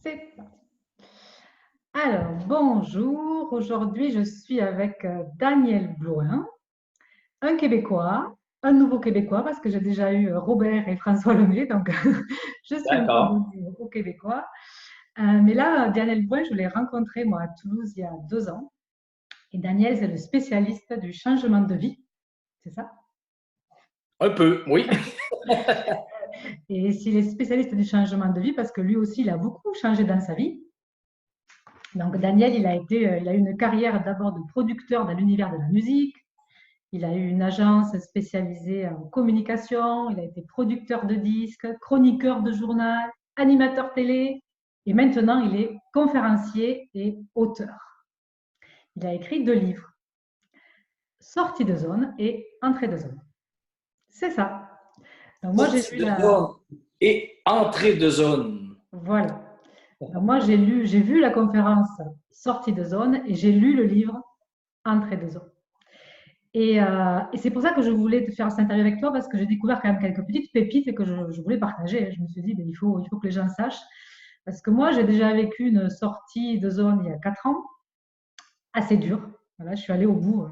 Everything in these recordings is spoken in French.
C'est parti. Alors, bonjour. Aujourd'hui, je suis avec Daniel Blouin, un Québécois, un nouveau Québécois, parce que j'ai déjà eu Robert et François Lemay, donc je suis encore D'accord. au Québécois. Mais là, Daniel Blouin, je l'ai rencontré, moi, à Toulouse, il y a 2 ans. Et Daniel, c'est le spécialiste du changement de vie, c'est ça? Un peu, oui. Et s'il est spécialiste du changement de vie, parce que lui aussi, il a beaucoup changé dans sa vie. Donc, Daniel, il a eu une carrière d'abord de producteur dans l'univers de la musique. Il a eu une agence spécialisée en communication. Il a été producteur de disques, chroniqueur de journal, animateur télé. Et maintenant, il est conférencier et auteur. Il a écrit 2 livres, Sortie de zone et Entrée de zone. C'est ça. Donc, moi, j'ai Sortie lu de la. zone et entrée de zone. Voilà. Donc, moi, j'ai vu la conférence Sortie de zone et j'ai lu le livre Entrée de zone. Et c'est pour ça que je voulais te faire cette interview avec toi parce que j'ai découvert quand même quelques petites pépites et que je voulais partager. Je me suis dit, ben, il faut que les gens sachent. Parce que moi, j'ai déjà vécu une sortie de zone il y a 4 ans, assez dure. Voilà, je suis allée au bout.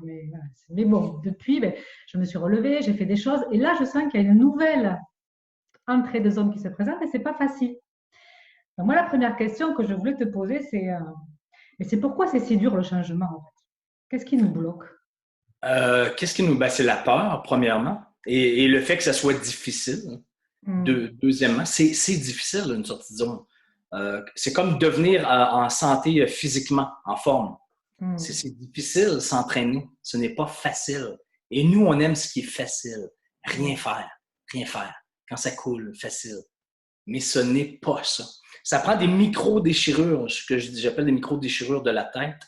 Mais bon, depuis, ben, je me suis relevée, j'ai fait des choses. Et là, je sens qu'il y a une nouvelle entrée de zone qui se présente et c'est pas facile. Donc, moi, la première question que je voulais te poser, mais c'est pourquoi c'est si dur le changement en fait? Qu'est-ce qui nous bloque? Qu'est-ce qui nous... Ben, c'est la peur, premièrement, et le fait que ça soit difficile. Hmm. Deuxièmement, c'est difficile, une sortie de zone. C'est comme devenir en santé physiquement, en forme. Hmm. C'est difficile s'entraîner. Ce n'est pas facile. Et nous, on aime ce qui est facile. Rien Hmm. faire. Rien faire. Quand ça coule, facile. Mais ce n'est pas ça. Ça prend des micro-déchirures, ce que j'appelle des micro-déchirures de la tête.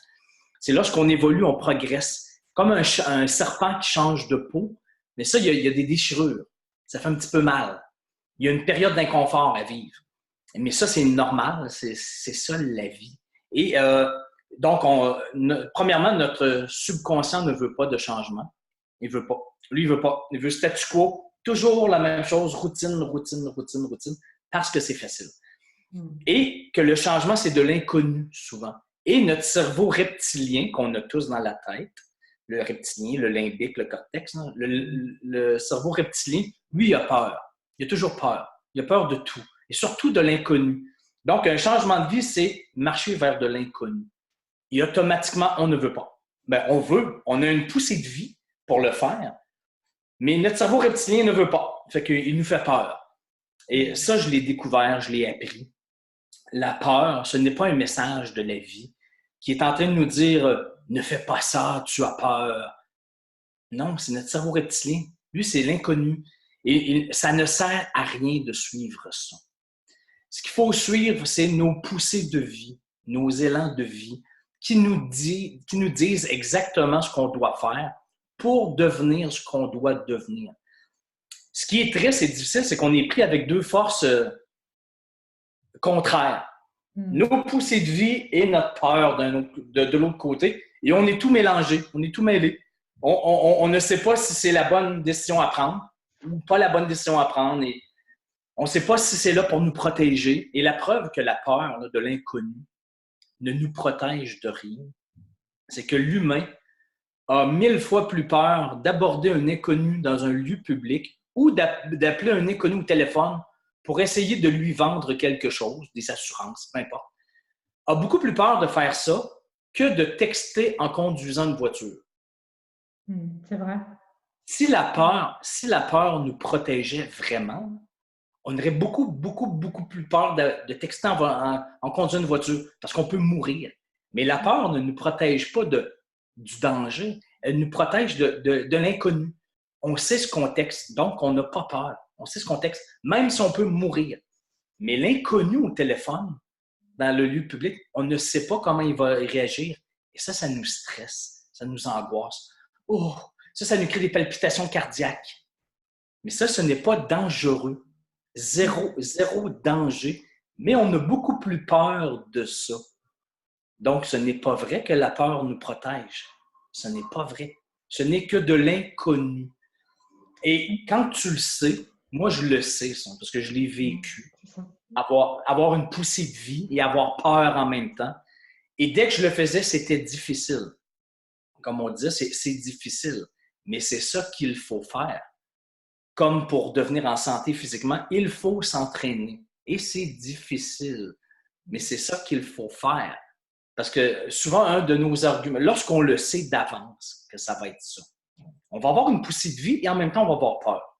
C'est lorsqu'on évolue, on progresse. Comme un serpent qui change de peau, mais ça, il y a des déchirures. Ça fait un petit peu mal. Il y a une période d'inconfort à vivre. Mais ça, c'est normal. C'est ça la vie. Et donc, premièrement, notre subconscient ne veut pas de changement. Il veut pas. Lui, il veut pas. Il veut statu quo. Toujours la même chose. Routine, routine, routine, routine. Parce que c'est facile. Hmm. Et que le changement, c'est de l'inconnu, souvent. Et notre cerveau reptilien, qu'on a tous dans la tête, le reptilien, le limbique, le cortex, hein, le cerveau reptilien, lui, il a peur. Il a toujours peur. Il a peur de tout. Et surtout de l'inconnu. Donc, un changement de vie, c'est marcher vers de l'inconnu. Et automatiquement, on ne veut pas. Ben, on veut. On a une poussée de vie pour le faire. Mais notre cerveau reptilien ne veut pas. Fait qu'il nous fait peur. Et Hmm. ça, je l'ai découvert, je l'ai appris. La peur, ce n'est pas un message de la vie qui est en train de nous dire ne fais pas ça, tu as peur. Non, c'est notre cerveau reptilien. Lui, c'est l'inconnu. Et ça ne sert à rien de suivre ça. Ce qu'il faut suivre, c'est nos poussées de vie, nos élans de vie qui nous disent exactement ce qu'on doit faire pour devenir ce qu'on doit devenir. Ce qui est triste et difficile, c'est qu'on est pris avec deux forces contraires. Hmm. Nos poussées de vie et notre peur de l'autre côté. Et on est tout mélangé, on est tout mêlé. On ne sait pas si c'est la bonne décision à prendre ou pas la bonne décision à prendre. Et on ne sait pas si c'est là pour nous protéger. Et la preuve que la peur là, de l'inconnu ne nous protège de rien, c'est que l'humain a 1000 fois plus peur d'aborder un inconnu dans un lieu public ou d'appeler un inconnu au téléphone pour essayer de lui vendre quelque chose, des assurances, peu importe, a beaucoup plus peur de faire ça que de texter en conduisant une voiture. C'est vrai. Si la peur nous protégeait vraiment, on aurait beaucoup, beaucoup, beaucoup plus peur de texter en conduisant une voiture parce qu'on peut mourir. Mais la peur ne nous protège pas du danger, elle nous protège de l'inconnu. On sait ce qu'on texte, donc on n'a pas peur. On sait ce qu'on texte, même si on peut mourir. Mais l'inconnu au téléphone, dans le lieu public, on ne sait pas comment il va réagir. Et ça nous stresse, ça nous angoisse. Oh, ça nous crée des palpitations cardiaques. Mais ça, ce n'est pas dangereux. Zéro, zéro danger. Mais on a beaucoup plus peur de ça. Donc, ce n'est pas vrai que la peur nous protège. Ce n'est pas vrai. Ce n'est que de l'inconnu. Et quand tu le sais, moi je le sais, ça, parce que je l'ai Hmm. vécu. C'est ça. avoir une poussée de vie et avoir peur en même temps. Et dès que je le faisais, c'était difficile. Comme on disait, c'est difficile, mais c'est ça qu'il faut faire. Comme pour devenir en santé physiquement, il faut s'entraîner. Et c'est difficile, mais c'est ça qu'il faut faire. Parce que souvent, un de nos arguments, lorsqu'on le sait d'avance que ça va être ça, on va avoir une poussée de vie et en même temps, on va avoir peur.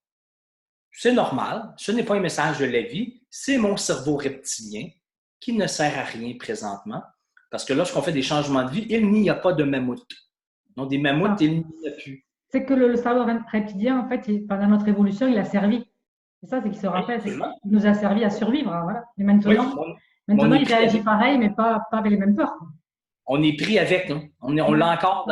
C'est normal, ce n'est pas un message de la vie, c'est mon cerveau reptilien qui ne sert à rien présentement. Parce que lorsqu'on fait des changements de vie, il n'y a pas de mammouth. Non, des mammouths, il n'y a plus. C'est que le cerveau reptilien, en fait, pendant notre évolution, il a servi. C'est ça, c'est qu'il se rappelle, c'est qu'il nous a servi à survivre. Hein, voilà. Et maintenant, il réagit pareil, mais pas avec les mêmes peurs. On est pris avec, hein. On l'a encore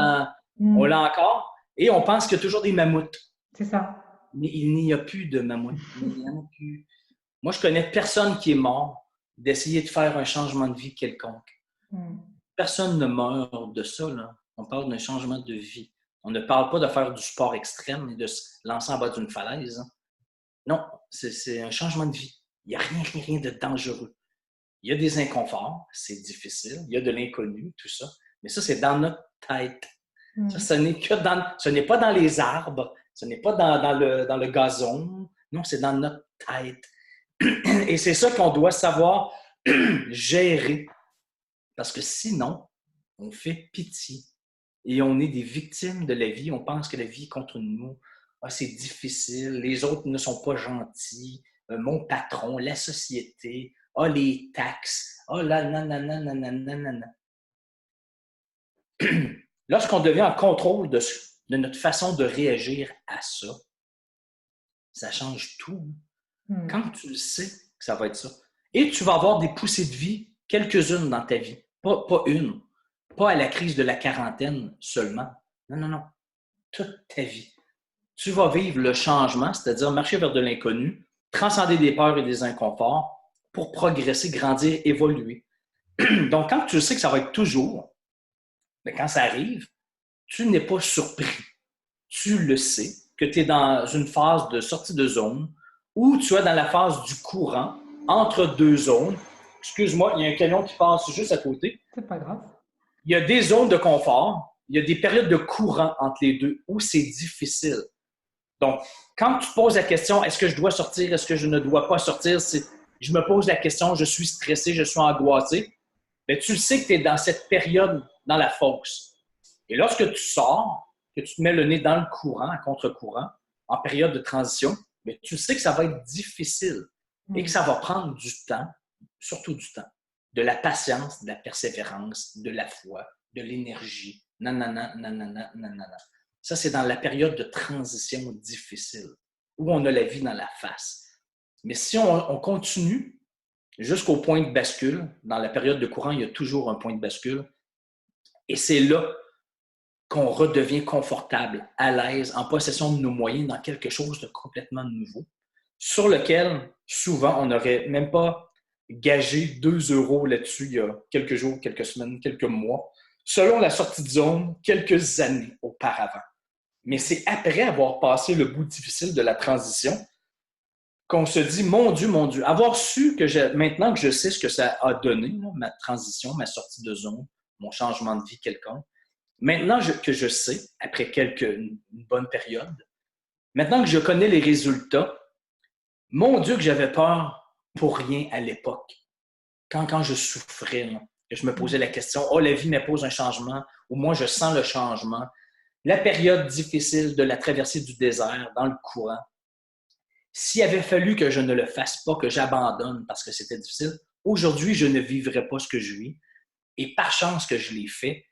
on l'a encore, et on pense qu'il y a toujours des mammouths. C'est ça. Mais il n'y a plus de mammouths. Il n'y en a plus. Moi, je connais personne qui est mort d'essayer de faire un changement de vie quelconque. Personne ne meurt de ça, là. On parle d'un changement de vie. On ne parle pas de faire du sport extrême et de se lancer en bas d'une falaise. Hein. Non, c'est un changement de vie. Il n'y a rien de dangereux. Il y a des inconforts, c'est difficile. Il y a de l'inconnu, tout ça. Mais ça, c'est dans notre tête. Ça, ce n'est pas dans les arbres, ce n'est pas dans le gazon. Non, c'est dans notre tête. Et c'est ça qu'on doit savoir gérer. Parce que sinon, on fait pitié. Et on est des victimes de la vie. On pense que la vie est contre nous. Ah, c'est difficile. Les autres ne sont pas gentils. Mon patron, la société. Ah, les taxes. Ah, là, nanana. Lorsqu'on devient en contrôle de notre façon de réagir à ça, ça change tout. Quand tu le sais que ça va être ça. Et tu vas avoir des poussées de vie, quelques-unes dans ta vie. Pas une. Pas à la crise de la quarantaine seulement. Non. Toute ta vie. Tu vas vivre le changement, c'est-à-dire marcher vers de l'inconnu, transcender des peurs et des inconforts pour progresser, grandir, évoluer. Donc, quand tu sais que ça va être toujours, mais quand ça arrive, tu n'es pas surpris. Tu le sais que tu es dans une phase de sortie de zone ou tu es dans la phase du courant entre deux zones. Excuse-moi, il y a un camion qui passe juste à côté. C'est pas grave. Il y a des zones de confort, il y a des périodes de courant entre les deux où c'est difficile. Donc, quand tu te poses la question, est-ce que je dois sortir, est-ce que je ne dois pas sortir, je me pose la question, je suis stressé, je suis angoissé, bien, tu le sais que tu es dans cette période, dans la fosse. Et lorsque tu sors, que tu te mets le nez dans le courant, à contre-courant, en période de transition, bien, tu sais que ça va être difficile et que ça va prendre du temps, surtout du temps, de la patience, de la persévérance, de la foi, de l'énergie. Nanana. Ça, c'est dans la période de transition difficile, où on a la vie dans la face. Mais si on continue jusqu'au point de bascule, dans la période de courant, il y a toujours un point de bascule, et c'est là qu'on redevient confortable, à l'aise, en possession de nos moyens, dans quelque chose de complètement nouveau, sur lequel, souvent, on n'aurait même pas gagé 2 € là-dessus il y a quelques jours, quelques semaines, quelques mois, selon la sortie de zone, quelques années auparavant. Mais c'est après avoir passé le bout difficile de la transition qu'on se dit, mon Dieu, avoir su que maintenant que je sais ce que ça a donné, là, ma transition, ma sortie de zone, mon changement de vie quelconque, maintenant que je sais, après une bonne période, maintenant que je connais les résultats, mon Dieu que j'avais peur pour rien à l'époque. Quand je souffrais, là, que je me posais la question, oh, la vie m'impose un changement, ou moi je sens le changement. La période difficile de la traversée du désert dans le courant, s'il avait fallu que je ne le fasse pas, que j'abandonne parce que c'était difficile, aujourd'hui, je ne vivrais pas ce que je vis. Et par chance que je l'ai fait,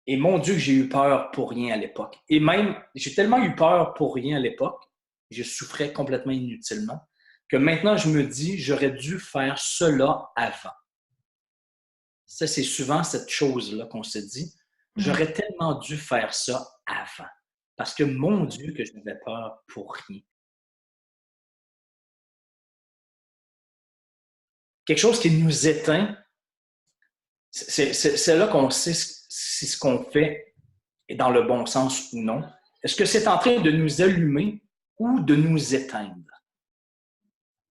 et mon Dieu, j'ai eu peur pour rien à l'époque. Et même, j'ai tellement eu peur pour rien à l'époque, je souffrais complètement inutilement, que maintenant, je me dis, j'aurais dû faire cela avant. Ça, c'est souvent cette chose-là qu'on se dit. J'aurais tellement dû faire ça avant. Parce que, mon Dieu, que j'avais peur pour rien. Quelque chose qui nous éteint, c'est là qu'on sait si ce qu'on fait est dans le bon sens ou non. Est-ce que c'est en train de nous allumer ou de nous éteindre?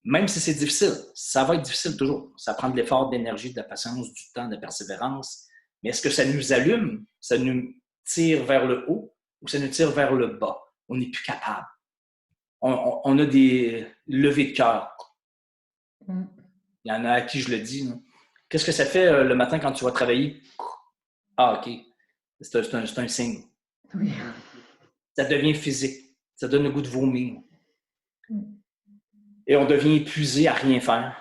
même si c'est difficile, ça va être difficile toujours. Ça prend de l'effort, de l'énergie, de la patience, du temps, de la persévérance. Mais est-ce que ça nous allume? Ça nous tire vers le haut ou ça nous tire vers le bas? On n'est plus capable. On a des levées de cœur. Il y en a à qui je le dis. Qu'est-ce que ça fait le matin quand tu vas travailler? Ah, OK. C'est un signe. Oui. Ça devient physique. Ça donne le goût de vomir. Et on devient épuisé à rien faire.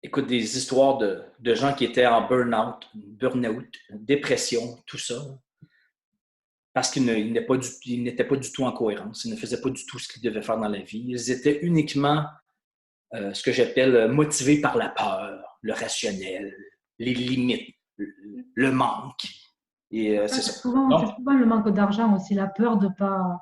Écoute, des histoires de gens qui étaient en burn-out, dépression, tout ça. Parce qu'ils n'étaient pas du tout en cohérence. Ils ne faisaient pas du tout ce qu'ils devaient faire dans la vie. Ils étaient uniquement ce que j'appelle motivés par la peur, le rationnel, les limites, le manque. Et c'est ça. Souvent, Donc, c'est souvent le manque d'argent aussi, la peur de pas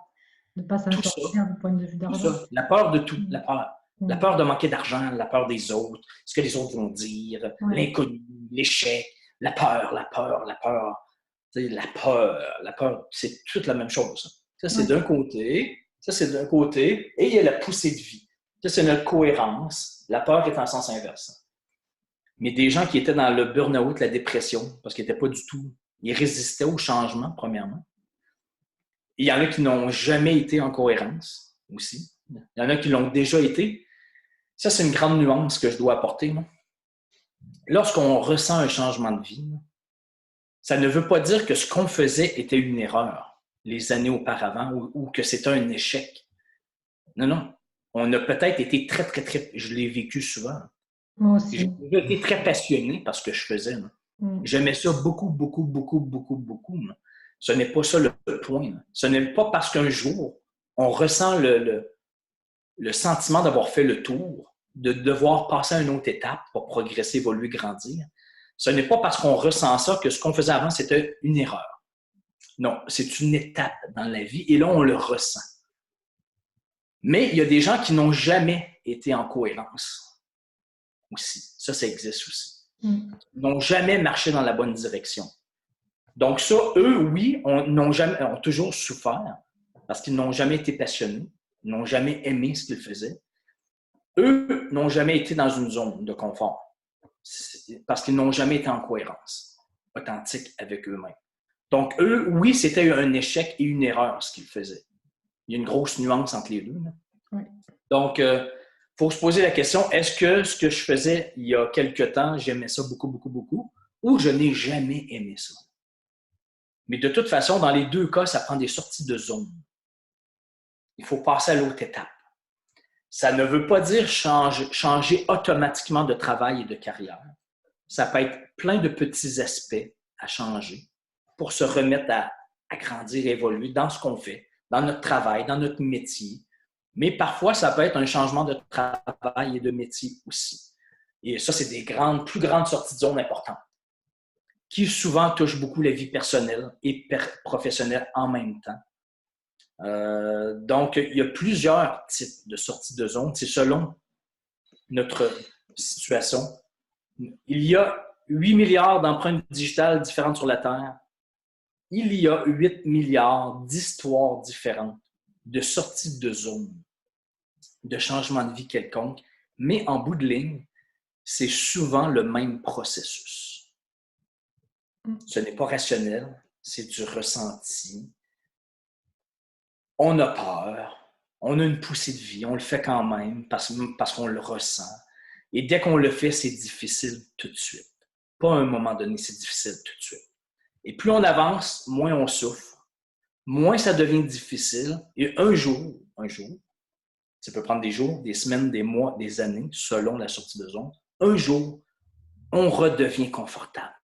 s'en tout sortir ça, du point de vue d'argent. la peur de tout, la peur. La peur de manquer d'argent, la peur des autres, ce que les autres vont dire, l'inconnu, l'échec, la peur. Tu sais, la peur, c'est toute la même chose. Ça, c'est d'un côté. Et il y a la poussée de vie. Ça, c'est notre cohérence. La peur est en sens inverse. Mais des gens qui étaient dans le burn-out, la dépression, parce qu'ils n'étaient pas du tout... Ils résistaient au changement, premièrement. Il y en a qui n'ont jamais été en cohérence aussi. Il y en a qui l'ont déjà été. Ça, c'est une grande nuance que je dois apporter. Lorsqu'on ressent un changement de vie, ça ne veut pas dire que ce qu'on faisait était une erreur les années auparavant ou que c'était un échec. Non. On a peut-être été très... Je l'ai vécu souvent. Moi aussi. J'ai été très passionné par ce que je faisais. J'aimais ça beaucoup. Ce n'est pas ça le point. Ce n'est pas parce qu'un jour, on ressent le sentiment d'avoir fait le tour, de devoir passer à une autre étape pour progresser, évoluer, grandir. Ce n'est pas parce qu'on ressent ça que ce qu'on faisait avant, c'était une erreur. Non, c'est une étape dans la vie et là, on le ressent. Mais il y a des gens qui n'ont jamais été en cohérence aussi. Ça existe aussi. Ils n'ont jamais marché dans la bonne direction. Donc ça, eux, oui, ont toujours souffert parce qu'ils n'ont jamais été passionnés, n'ont jamais aimé ce qu'ils faisaient. Eux n'ont jamais été dans une zone de confort parce qu'ils n'ont jamais été en cohérence authentique avec eux-mêmes. Donc, eux, oui, c'était un échec et une erreur ce qu'ils faisaient. Il y a une grosse nuance entre les deux. Oui. Donc, il faut se poser la question, est-ce que ce que je faisais il y a quelque temps, j'aimais ça beaucoup, ou je n'ai jamais aimé ça? Mais de toute façon, dans les deux cas, ça prend des sorties de zone. Il faut passer à l'autre étape. Ça ne veut pas dire changer automatiquement de travail et de carrière. Ça peut être plein de petits aspects à changer pour se remettre à grandir, évoluer dans ce qu'on fait, dans notre travail, dans notre métier. Mais parfois, ça peut être un changement de travail et de métier aussi. Et ça, c'est des plus grandes sorties de zone importantes qui souvent touchent beaucoup la vie personnelle et professionnelle en même temps. Donc, il y a plusieurs types de sorties de zone. C'est selon notre situation. Il y a 8 milliards d'empreintes digitales différentes sur la Terre. Il y a 8 milliards d'histoires différentes, de sorties de zone, de changements de vie quelconque. Mais en bout de ligne, c'est souvent le même processus. Ce n'est pas rationnel, c'est du ressenti. On a peur, on a une poussée de vie, on le fait quand même parce qu'on le ressent. Et dès qu'on le fait, c'est difficile tout de suite. Pas à un moment donné, c'est difficile tout de suite. Et plus on avance, moins on souffre, moins ça devient difficile. Et un jour, ça peut prendre des jours, des semaines, des mois, des années, selon la sortie de zone, un jour, on redevient confortable,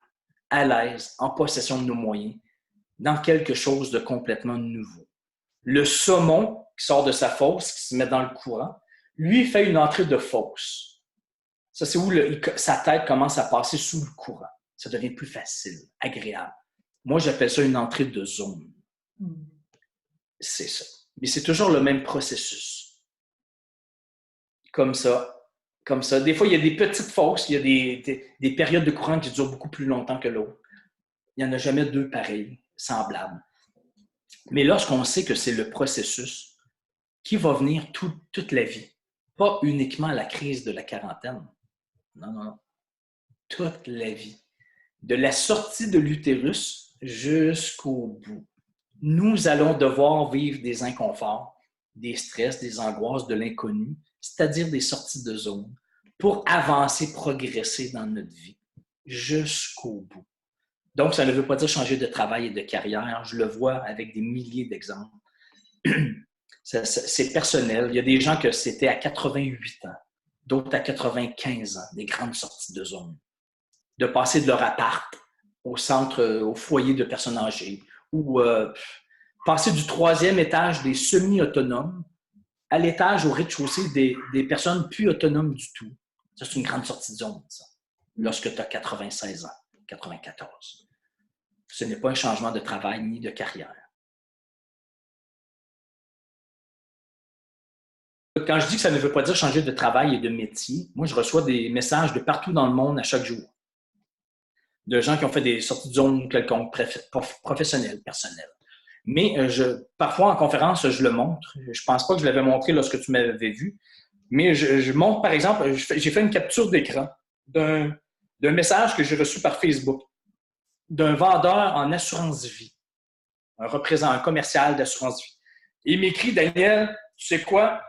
à l'aise, en possession de nos moyens, dans quelque chose de complètement nouveau. Le saumon qui sort de sa fosse, qui se met dans le courant, lui fait une entrée de fosse. Ça, c'est où sa tête commence à passer sous le courant. Ça devient plus facile, agréable. Moi, j'appelle ça une entrée de zone. C'est ça. Mais c'est toujours le même processus. Comme ça. Des fois, il y a des petites fosses, il y a des périodes de courant qui durent beaucoup plus longtemps que l'autre. Il n'y en a jamais deux pareils, semblables. Mais lorsqu'on sait que c'est le processus qui va venir toute la vie, Pas uniquement la crise de la quarantaine. Non, non, non. Toute la vie. De la sortie de l'utérus jusqu'au bout. Nous allons devoir vivre des inconforts, des stress, des angoisses, de l'inconnu, c'est-à-dire des sorties de zone, pour avancer, progresser dans notre vie, jusqu'au bout. Donc, ça ne veut pas dire changer de travail et de carrière. Je le vois avec des milliers d'exemples. C'est personnel. Il y a des gens que c'était à 88 ans, d'autres à 95 ans, des grandes sorties de zone. De passer de leur appart au centre, au foyer de personnes âgées, ou passer du 3e étage des semi-autonomes à l'étage au rez-de-chaussée des personnes plus autonomes du tout. Ça, c'est une grande sortie de zone, ça, lorsque tu as 96 ans, 94. Ce n'est pas un changement de travail ni de carrière. Quand je dis que ça ne veut pas dire changer de travail et de métier, moi, je reçois des messages de partout dans le monde à chaque jour. De gens qui ont fait des sorties de zone quelconques, professionnelles, personnelles. Mais parfois, en conférence, je le montre. Je ne pense pas que je l'avais montré lorsque tu m'avais vu. Mais je montre, par exemple, j'ai fait une capture d'écran d'un message que j'ai reçu par Facebook d'un vendeur en assurance vie, un représentant commercial d'assurance vie. Il m'écrit, Daniel, tu sais quoi?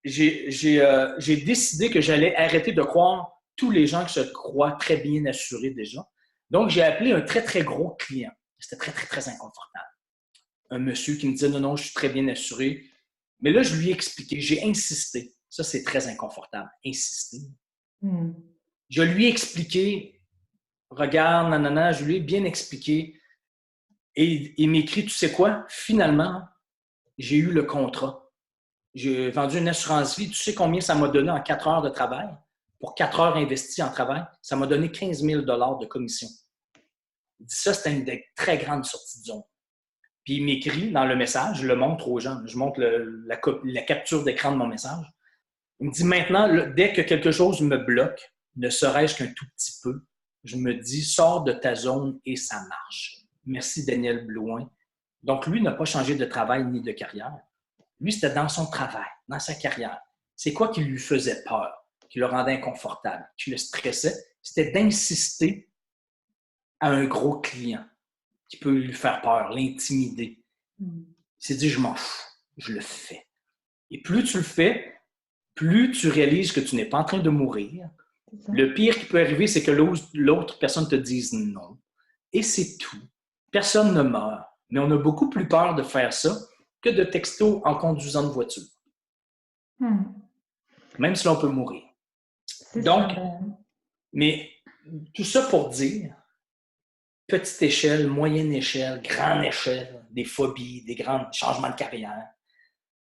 J'ai décidé que j'allais arrêter de croire tous les gens qui se croient très bien assurés déjà. Donc, j'ai appelé un très, très gros client. C'était très, très, très inconfortable. Un monsieur qui me disait, non, non, je suis très bien assuré. Mais là, je lui ai expliqué, j'ai insisté. Ça, c'est très inconfortable, insister. Je lui ai expliqué, regarde, nanana, je lui ai bien expliqué. Et il m'écrit, tu sais quoi? Finalement, j'ai eu le contrat. J'ai vendu une assurance vie. Tu sais combien ça m'a donné en 4 heures de travail? Pour 4 heures investies en travail, ça m'a donné 15 000 de commission. Il dit ça, c'était une des très grandes sorties de zone. Puis il m'écrit dans le message, je le montre aux gens, je montre la capture d'écran de mon message. Il me dit maintenant, dès que quelque chose me bloque, ne serait-ce qu'un tout petit peu, je me dis, sors de ta zone et ça marche. Merci Daniel Blouin. Donc lui n'a pas changé de travail ni de carrière. Lui, c'était dans son travail, dans sa carrière. C'est quoi qui lui faisait peur, qui le rendait inconfortable, qui le stressait? C'était d'insister à un gros client qui peut lui faire peur, l'intimider. Il s'est dit, je m'en fous, je le fais. Et plus tu le fais, plus tu réalises que tu n'es pas en train de mourir. Le pire qui peut arriver, c'est que l'autre personne te dise non. Et c'est tout. Personne ne meurt. Mais on a beaucoup plus peur de faire ça que de texto en conduisant une voiture. Même si l'on peut mourir. Donc, mais tout ça pour dire, petite échelle, moyenne échelle, grande échelle, des phobies, des grands changements de carrière,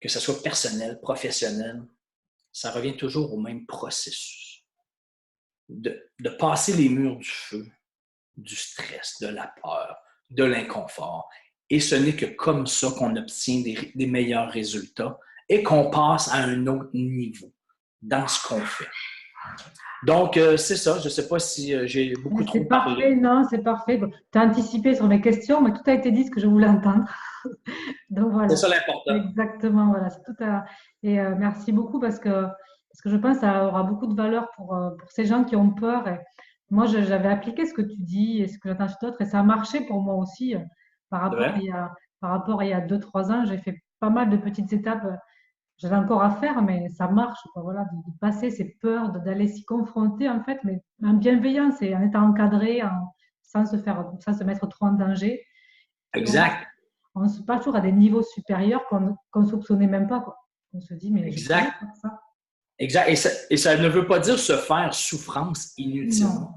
que ce soit personnel, professionnel, ça revient toujours au même processus. De passer les murs du feu, du stress, de la peur, de l'inconfort. Et ce n'est que comme ça qu'on obtient des meilleurs résultats et qu'on passe à un autre niveau dans ce qu'on fait. Donc, c'est ça. Je ne sais pas si j'ai beaucoup trop parlé. C'est parfait, non, c'est parfait. Tu as anticipé sur mes questions, mais tout a été dit ce que je voulais entendre. Donc, voilà. C'est ça l'important. Exactement, voilà. Et merci beaucoup parce que je pense que ça aura beaucoup de valeur pour ces gens qui ont peur. Et moi, j'avais appliqué ce que tu dis et ce que j'entends chez d'autres et ça a marché pour moi aussi. Par rapport à il y a 2-3 ans, j'ai fait pas mal de petites étapes. J'avais encore à faire, mais ça marche, quoi, voilà, de passer ces peurs, d'aller s'y confronter, en fait, mais en bienveillance et en étant encadré, sans se mettre trop en danger. Exact. On se passe toujours à des niveaux supérieurs qu'on ne soupçonnait même pas, quoi. On se dit, mais exact. Ça. Exact. Et ça ne veut pas dire se faire souffrance inutilement. Non.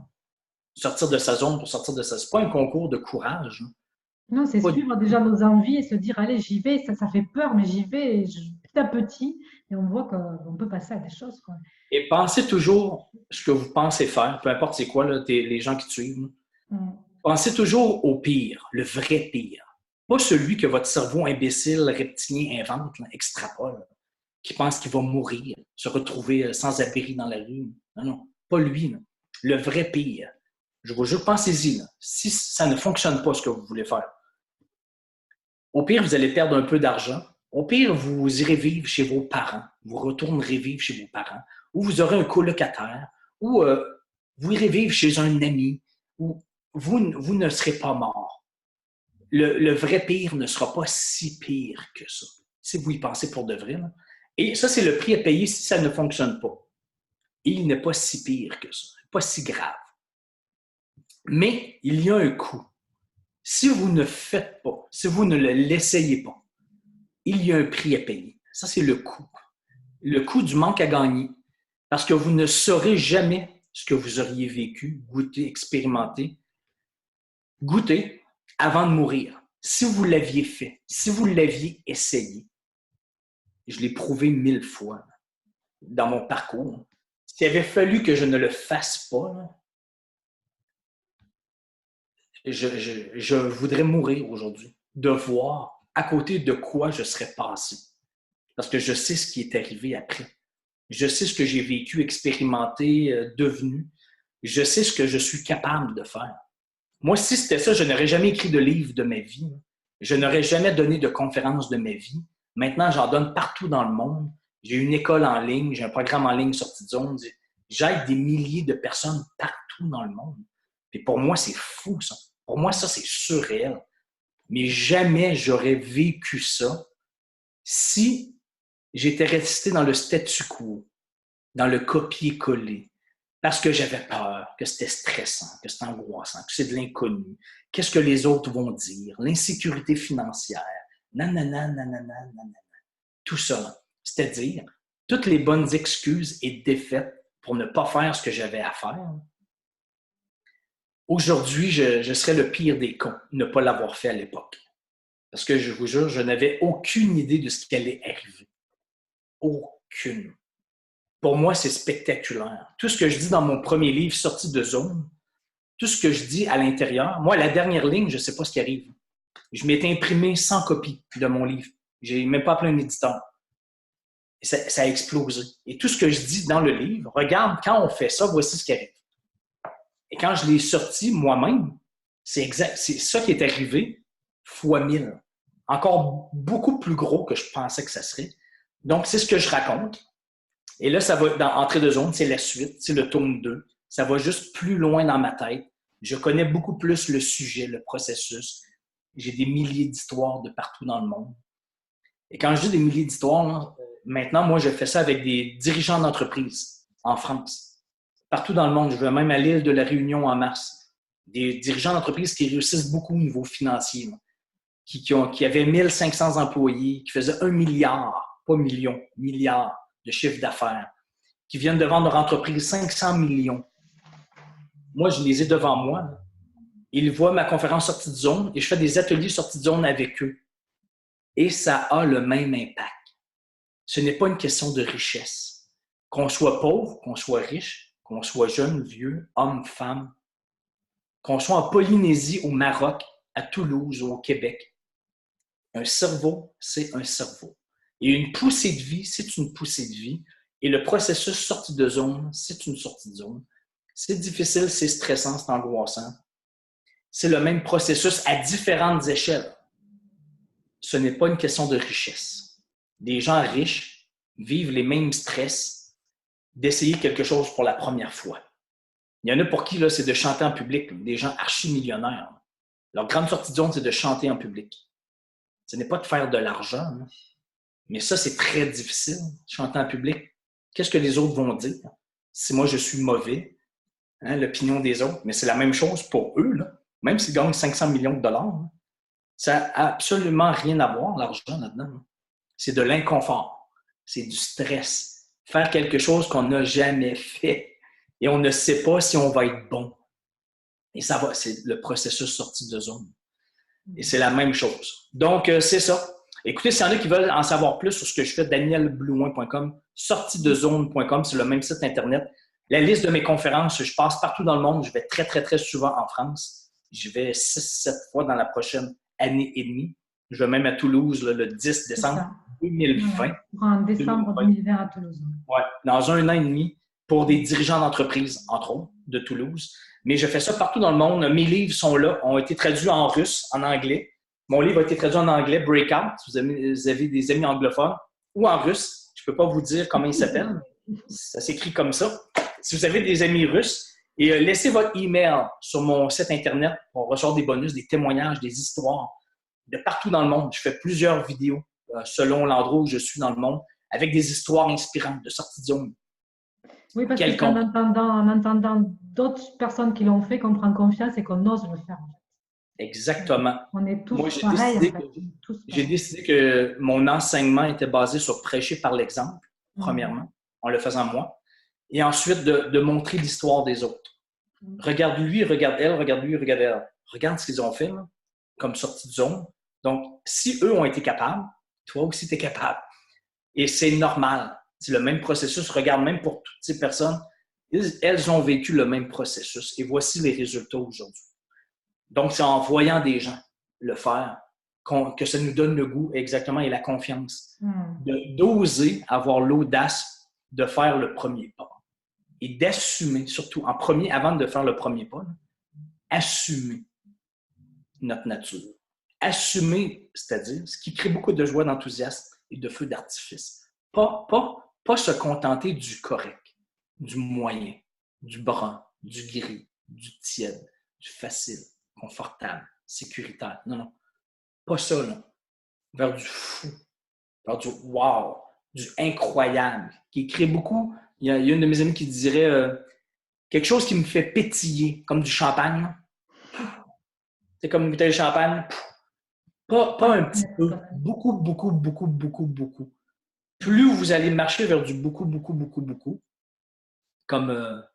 Sortir de sa zone pour sortir de sa... C'est pas un concours de courage. Non, c'est suivre déjà nos envies et se dire, allez, j'y vais, ça fait peur, mais j'y vais petit à petit et on voit qu'on peut passer à des choses, quoi. Et pensez toujours ce que vous pensez faire, peu importe c'est quoi, là, les gens qui te suivent. Pensez toujours au pire, le vrai pire. Pas celui que votre cerveau imbécile, reptilien invente, là, extrapole, qui pense qu'il va mourir, se retrouver sans abri dans la rue. Non, non, pas lui. Là. Le vrai pire. Je vous jure, pensez-y. Là. Si ça ne fonctionne pas, ce que vous voulez faire, au pire, vous allez perdre un peu d'argent. Au pire, vous irez vivre chez vos parents vous retournerez vivre chez vos parents, ou vous aurez un colocataire, ou vous irez vivre chez un ami, ou vous ne serez pas mort. Le vrai pire ne sera pas si pire que ça, si vous y pensez pour de vrai. Là. Et ça, c'est le prix à payer si ça ne fonctionne pas. Il n'est pas si pire que ça, pas si grave. Mais il y a un coût. Si vous ne faites pas, si vous ne l'essayez pas, il y a un prix à payer. Ça, c'est le coût. Le coût du manque à gagner. Parce que vous ne saurez jamais ce que vous auriez vécu, goûté, expérimenté, goûté avant de mourir. Si vous l'aviez fait, si vous l'aviez essayé, je l'ai prouvé 1000 fois dans mon parcours. S'il avait fallu que je ne le fasse pas, je voudrais mourir aujourd'hui, de voir à côté de quoi je serais passé. Parce que je sais ce qui est arrivé après. Je sais ce que j'ai vécu, expérimenté, devenu. Je sais ce que je suis capable de faire. Moi, si c'était ça, je n'aurais jamais écrit de livre de ma vie. Je n'aurais jamais donné de conférence de ma vie. Maintenant, j'en donne partout dans le monde. J'ai une école en ligne, j'ai un programme en ligne Sortie de zone. J'aide des milliers de personnes partout dans le monde. Et pour moi, c'est fou, ça. Pour moi, ça, c'est surréel. Mais jamais j'aurais vécu ça si j'étais resté dans le statu quo, dans le copier-coller, parce que j'avais peur, que c'était stressant, que c'était angoissant, que c'est de l'inconnu. Qu'est-ce que les autres vont dire? L'insécurité financière. Nanana, nanana, nanana. Tout ça. C'est-à-dire, toutes les bonnes excuses et défaites pour ne pas faire ce que j'avais à faire. Aujourd'hui, je serais le pire des cons, ne pas l'avoir fait à l'époque. Parce que je vous jure, je n'avais aucune idée de ce qui allait arriver. Aucune. Pour moi, c'est spectaculaire. Tout ce que je dis dans mon premier livre, Sortie de zone, tout ce que je dis à l'intérieur, moi, la dernière ligne, je ne sais pas ce qui arrive. Je m'étais imprimé 100 copies de mon livre. Je n'ai même pas appelé un éditeur. Ça a explosé. Et tout ce que je dis dans le livre, regarde, quand on fait ça, voici ce qui arrive. Et quand je l'ai sorti moi-même, c'est ça qui est arrivé fois 1000. Encore beaucoup plus gros que je pensais que ça serait. Donc, c'est ce que je raconte. Et là, ça va dans Entrée de zone, c'est la suite, c'est le tome 2. Ça va juste plus loin dans ma tête. Je connais beaucoup plus le sujet, le processus. J'ai des milliers d'histoires de partout dans le monde. Et quand je dis des milliers d'histoires, maintenant, moi, je fais ça avec des dirigeants d'entreprise en France. Partout dans le monde. Je vais même à l'île de la Réunion en mars. Des dirigeants d'entreprise qui réussissent beaucoup au niveau financier, qui avaient 1500 employés, qui faisaient 1 milliard, pas million, milliard de chiffre d'affaires, qui viennent de vendre leur entreprise 500 millions. Moi, je les ai devant moi. Là. Ils voient ma conférence Sortie de zone et je fais des ateliers Sortie de zone avec eux. Et ça a le même impact. Ce n'est pas une question de richesse. Qu'on soit pauvre, qu'on soit riche, qu'on soit jeune, vieux, homme, femme, qu'on soit en Polynésie, au Maroc, à Toulouse ou au Québec. Un cerveau, c'est un cerveau. Et une poussée de vie, c'est une poussée de vie. Et le processus sortie de zone, c'est une sortie de zone. C'est difficile, c'est stressant, c'est angoissant. C'est le même processus à différentes échelles. Ce n'est pas une question de richesse. Des gens riches vivent les mêmes stress d'essayer quelque chose pour la première fois. Il y en a pour qui là, c'est de chanter en public, des gens archi-millionnaires. Leur grande sortie de zone, c'est de chanter en public. Ce n'est pas de faire de l'argent, hein. Mais ça, c'est très difficile, chanter en public. Qu'est-ce que les autres vont dire? Si moi, je suis mauvais, hein, l'opinion des autres, mais c'est la même chose pour eux, là. Même s'ils gagnent 500 millions de dollars, hein. Ça n'a absolument rien à voir, l'argent, là-dedans. Hein. C'est de l'inconfort, c'est du stress. Faire quelque chose qu'on n'a jamais fait et on ne sait pas si on va être bon. Et ça va, c'est le processus sortie de zone. Et c'est la même chose. Donc, c'est ça. Écoutez, s'il y en a qui veulent en savoir plus sur ce que je fais, danielblouin.com, sortiedezone.com, c'est le même site Internet. La liste de mes conférences, je passe partout dans le monde. Je vais très, très, très souvent en France. Je vais 6-7 fois dans la prochaine année et demie. Je vais même à Toulouse le 10 décembre 2020. En décembre 2020 à Toulouse. Oui, dans 1 an et demi pour des dirigeants d'entreprise, entre autres, de Toulouse. Mais je fais ça partout dans le monde. Mes livres sont là, ont été traduits en russe, en anglais. Mon livre a été traduit en anglais, Breakout, si vous avez des amis anglophones, ou en russe. Je Je ne peux pas vous dire comment il s'appelle. Ça s'écrit comme ça. Si vous avez des amis russes, et laissez votre email sur mon site Internet pour recevoir des bonus, des témoignages, des histoires de partout dans le monde. Je fais plusieurs vidéos selon l'endroit où je suis dans le monde avec des histoires inspirantes de sortie de zone. Oui, parce qu'en entendant d'autres personnes qui l'ont fait, qu'on prend confiance et qu'on ose le faire. Exactement. On est tous Moi, pareils, en fait. J'ai décidé que mon enseignement était basé sur prêcher par l'exemple, premièrement, en le faisant moi, et ensuite de montrer l'histoire des autres. Regarde lui, regarde elle, regarde lui, regarde elle. Regarde ce qu'ils ont fait là, comme sortie de zone. Donc, si eux ont été capables, toi aussi, tu es capable. Et c'est normal. C'est le même processus. Regarde, même pour toutes ces personnes, elles ont vécu le même processus. Et voici les résultats aujourd'hui. Donc, c'est en voyant des gens le faire que ça nous donne le goût exactement et la confiance d'oser avoir l'audace de faire le premier pas et d'assumer, surtout en premier, avant de faire le premier pas, assumer notre nature. Assumer, c'est-à-dire ce qui crée beaucoup de joie, d'enthousiasme et de feu d'artifice. Pas se contenter du correct, du moyen, du brun, du gris, du tiède, du facile, confortable, sécuritaire. Non, non. Pas ça, là. Vers du fou, vers du wow, du incroyable, qui crée beaucoup. Il y a une de mes amies qui dirait quelque chose qui me fait pétiller, comme du champagne. C'est comme une bouteille de champagne. Pas un petit peu. Beaucoup, beaucoup, beaucoup, beaucoup, beaucoup. Plus vous allez marcher vers du beaucoup, beaucoup, beaucoup, beaucoup, comme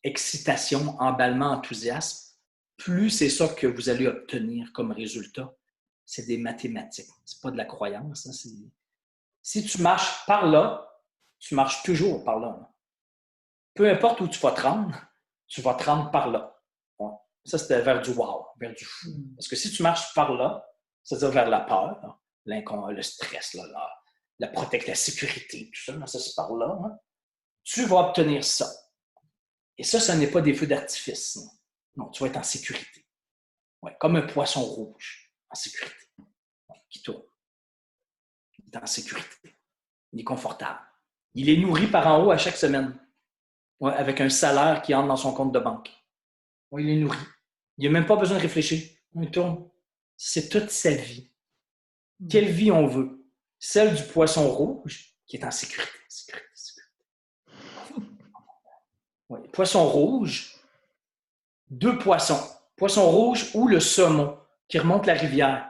excitation, emballement, enthousiasme, plus c'est ça que vous allez obtenir comme résultat. C'est des mathématiques. C'est pas de la croyance. Hein, si tu marches par là, tu marches toujours par là. Peu importe où tu vas te rendre par là. Ouais. Ça, c'était vers du wow, vers du fou. Parce que si tu marches par là, c'est-à-dire vers la peur, le stress, la sécurité, tout ça, ça c'est par là, hein, tu vas obtenir ça. Et ça n'est pas des feux d'artifice. Non, tu vas être en sécurité. Ouais, comme un poisson rouge, en sécurité, qui tourne. Il est en sécurité. Il est confortable. Il est nourri par en haut à chaque semaine, ouais, avec un salaire qui entre dans son compte de banque. Ouais, il est nourri. Il n'a même pas besoin de réfléchir. Il tourne. C'est toute sa vie. Quelle vie on veut? Celle du poisson rouge qui est en sécurité. Ouais. Poisson rouge, 2 poissons. Poisson rouge ou le saumon qui remonte la rivière,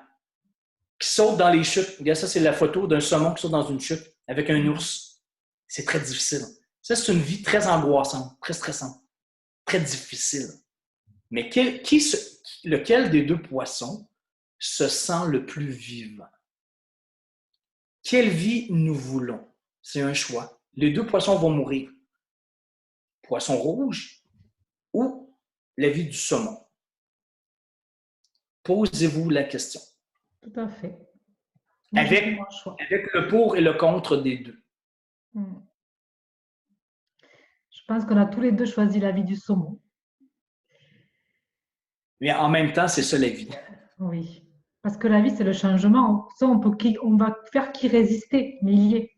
qui saute dans les chutes. Regarde, ça, c'est la photo d'un saumon qui saute dans une chute avec un ours. C'est très difficile. Ça, c'est une vie très angoissante, très stressante, très difficile. Mais lequel des 2 poissons se sent le plus vivant? Quelle vie nous voulons? C'est un choix. Les 2 poissons vont mourir. Poisson rouge ou la vie du saumon? Posez-vous la question. Tout à fait. Avec le pour et le contre des 2. Je pense qu'on a tous les 2 choisi la vie du saumon. Mais en même temps, c'est ça la vie. Oui. Parce que la vie, c'est le changement. Ça, on va faire qu'y résister, mais il y est.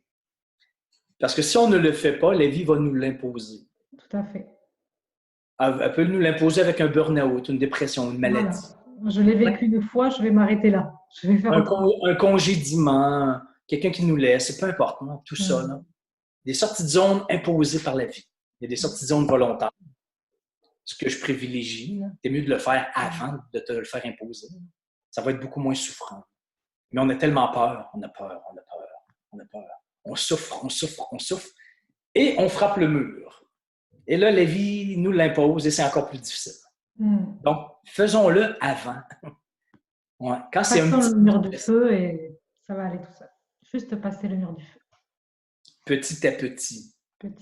Parce que si on ne le fait pas, la vie va nous l'imposer. Tout à fait. Elle peut nous l'imposer avec un burn-out, une dépression, une maladie. Voilà. Je l'ai vécu une fois, je vais m'arrêter là. Je vais faire un congédiement, quelqu'un qui nous laisse, peu importe, non? Tout ça. Là. Des sorties de zone imposées par la vie. Il y a des sorties de zone volontaires. Ce que je privilégie, c'est mieux de le faire avant de te le faire imposer. Ça va être beaucoup moins souffrant. Mais on a tellement peur, on a peur. On souffre. Et on frappe le mur. Et là, la vie nous l'impose et c'est encore plus difficile. Donc, faisons-le avant. Ouais. Quand c'est le mur du feu et ça va aller tout seul. Juste passer le mur du feu. Petit à petit.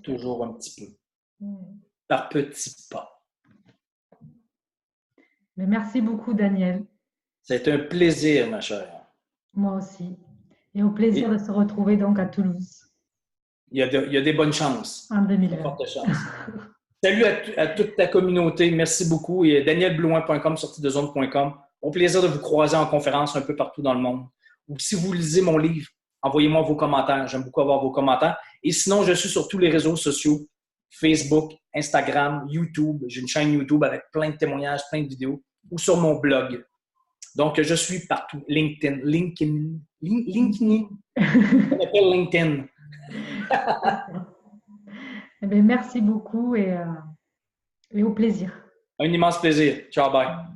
Toujours un petit peu. Par petits pas. Mais merci beaucoup, Daniel. C'est un plaisir, ma chère. Moi aussi. Et au plaisir de se retrouver donc à Toulouse. Il y a des bonnes chances. En 2020. Fortes chances. Salut à toute ta communauté. Merci beaucoup. Et danielblouin.com, sortiedezone.com. Au plaisir de vous croiser en conférence un peu partout dans le monde. Ou si vous lisez mon livre, envoyez-moi vos commentaires. J'aime beaucoup avoir vos commentaires. Et sinon, je suis sur tous les réseaux sociaux, Facebook, Instagram, YouTube. J'ai une chaîne YouTube avec plein de témoignages, plein de vidéos, ou sur mon blog. Donc, je suis partout. LinkedIn. On appelle LinkedIn. Eh bien, merci beaucoup et au plaisir. Un immense plaisir. Ciao, bye.